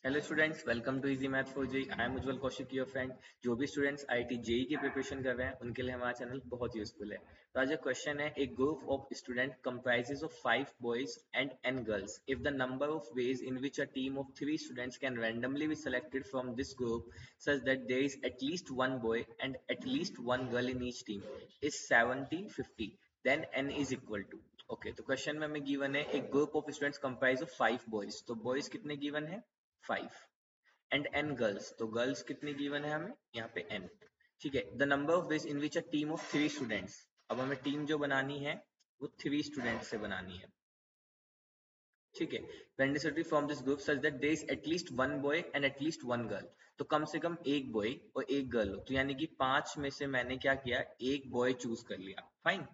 Hello students, welcome to easy math for JEE. I am Ujjwal Kaushik, your friend. जो भी students IIT JEE की preparation कर रहे हैं उनके लिए हमारा चैनल बहुत यूजफुल है। तो आज क्वेश्चन है, एक group of student comprises of 5 boys and n girls. If the number of ways in which a team of 3 students can randomly be selected from this group such that there is at least one boy and at least one girl in each team is 70-50, then n is equal to। Okay, तो question में हमें given है एक group of students comprise of 5 boys. तो boys कितने given है? 5 and n girls. तो girls कितनी गिवन है हमें? यहाँ पे n। ठीक है। The number of ways in which a team of 3 students. अब हमें टीम जो बनानी है वो 3 स्टूडेंट्स से बनानी है। ठीक है। पेंडिसिटी from this group such that there is at least one boy and at least one girl. तो कम से कम एक बॉय और एक गर्ल हो। तो यानी कि 5 में से मैंने क्या किया, एक बॉय चूज कर लिया। फाइन।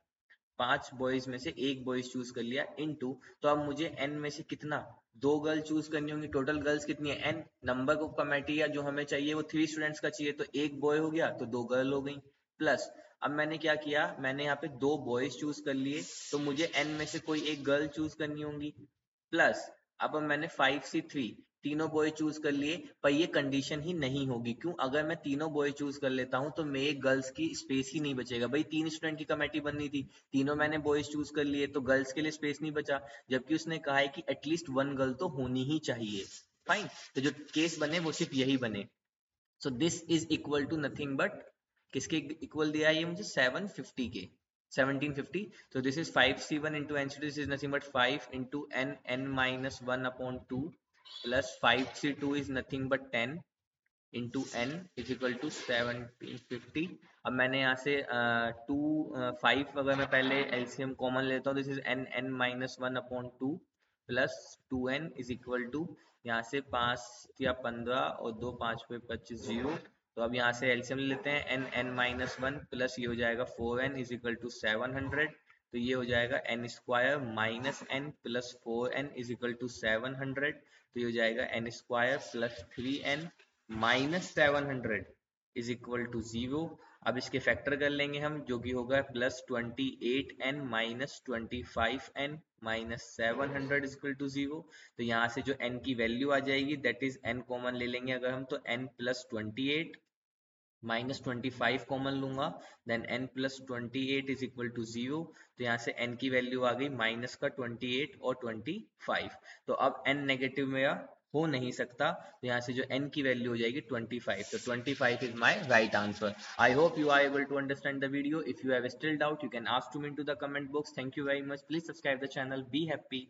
5 बॉयज में से एक बॉयज चूज कर लिया इनटू, तो अब मुझे n में से कितना, 2 गर्ल चूज करनी होंगी। टोटल गर्ल्स कितनी है? n। नंबर ऑफ क्राइटेरिया जो हमें चाहिए वो 3 स्टूडेंट्स का चाहिए, तो एक बॉय हो गया तो 2 गर्ल हो गई। प्लस अब मैंने क्या किया, मैंने यहाँ पे 2 बॉयज चूज कर लिए, तो मुझे n में से कोई एक गर्ल चूज करनी होंगी। प्लस अब मैंने 5C3 तीनों बॉय चूज कर लिए, पर ये कंडीशन ही नहीं होगी। क्यों? अगर मैं तीनों बॉय चूज कर लेता हूं तो मेरे गर्ल्स की स्पेस ही नहीं बचेगा। भाई 3 स्टूडेंट की कमेटी बननी थी, तीनों मैंने बॉयज चूज कर लिए, तो गर्ल्स के लिए स्पेस नहीं बचा। जबकि उसने कहा है कि एटलीस्ट वन गर्ल तो होनी ही चाहिए। फाइन। तो जो केस बने वो सिर्फ यही बने। So this is equal to nothing but, किसके इक्वल दिया है ये मुझे? 750 के, 1750। So this is 5C1 into n, so this is nothing but 5 into n minus 1 upon 2 plus 5C2 is nothing but 10 into n is equal to 1750। अब मैंने यहाँ से 5 अगर मैं पहले एलसीएम कॉमन लेता हूँ, this is n minus 1 upon 2 plus 2n is equal to, यहाँ से 5 या 15 और 2 5 पे 25 0। तो अब यहाँ से एलसीएम ले लेते हैं, n माइनस 1 प्लस ये हो जाएगा 4n इज इक्वल टू 700। तो ये हो जाएगा n square minus n plus 4n is equal to 700। तो ये हो जाएगा n square plus 3n minus 700 is equal to 0। अब इसके फैक्टर कर लेंगे हम, जो कि होगा plus 28n minus 25n minus 700 is equal to 0। तो यहाँ से जो n की वैल्यू आ जाएगी, दैट इज n कॉमन ले लेंगे अगर हम, तो n प्लस 28 माइनस 25 कॉमन लूंगा, then n plus 28 is equal to 0। तो यहाँ से n की वैल्यू आ गई माइनस का 28 और 25। तो अब n नेगेटिव मेरा हो नहीं सकता, तो यहाँ से जो n की वैल्यू हो जाएगी 25। तो 25 is my right answer. I hope you are able to understand the video. If you have still doubt, you can ask to me in to the comment box. Thank you very much. Please subscribe the channel. Be happy.